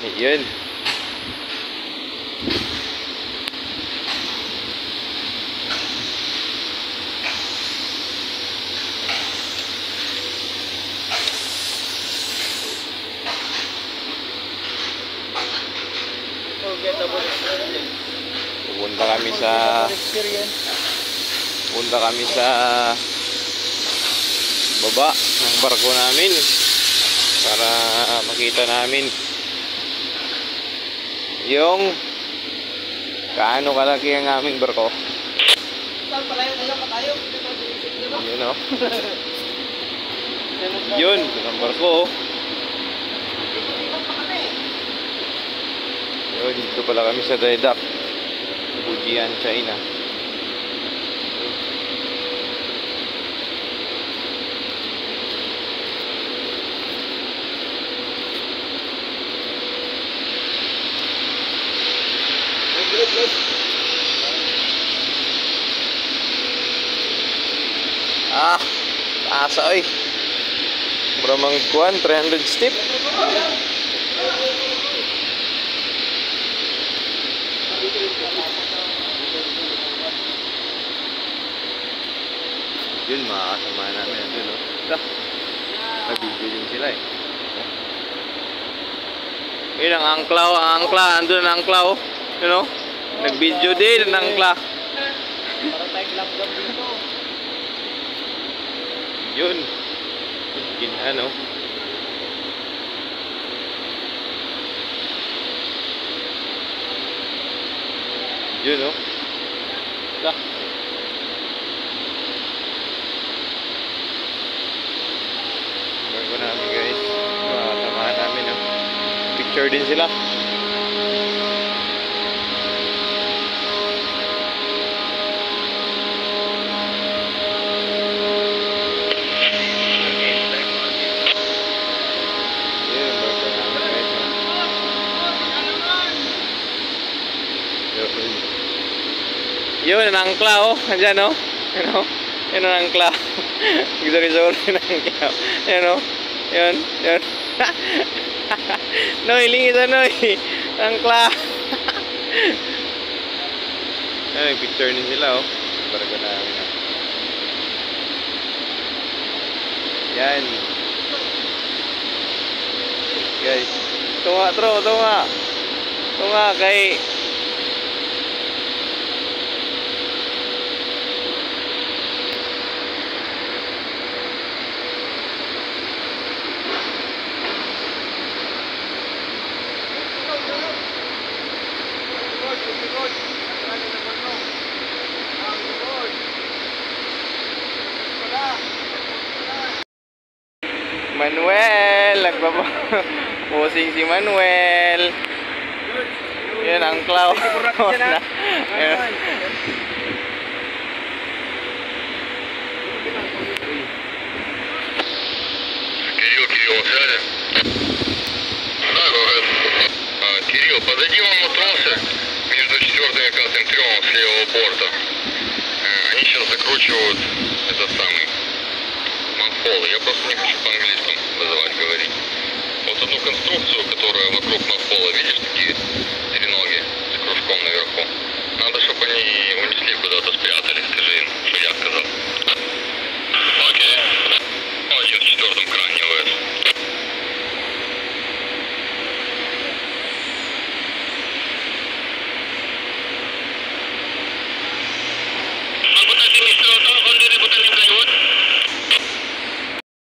Yun. Punta kami sa baba ng barko namin para makita namin yung kaano kalaki ang aming barko. Yun o. Yun, ang barko. Yun, dito pala kami sa dry dock, Fujian, China. Taasa oy. Maramang kuan 300 step. Yun, makakasama namin nandun, no? Nag-video yun sila eh. Yun ang angklaw, andun ang angklaw. You know? Nag-video din ang angkla. Para tayo glab-glab dito. Yun. Ano? Yun, no? Bago namin, guys. Samahan namin, no? Picture din sila. Yun, ang angkla, oh. Andyan, oh. Yun, oh. Yun ang angkla. Gizor-gizor yung angkla. Yun, oh. Yun, yun. Noy, lingit na, Noy. Angkla. Ay, picture din sila, oh. Barko namin, oh. Yan. Guys. Tunga, tro, tunga. Tunga, kay... Manuel, nagpapusing si Manuel. Yan ang klaw. Кирилл, связи? Да, говорят. Кирилл, подойди вон на тросы между 4-м и 5-м трёмом с левого борта. Они сейчас закручивают этот самый манхол. Я просто не хочу по-английскому вызывать, говорить. Вот одну конструкцию, которая вокруг манхола, видишь?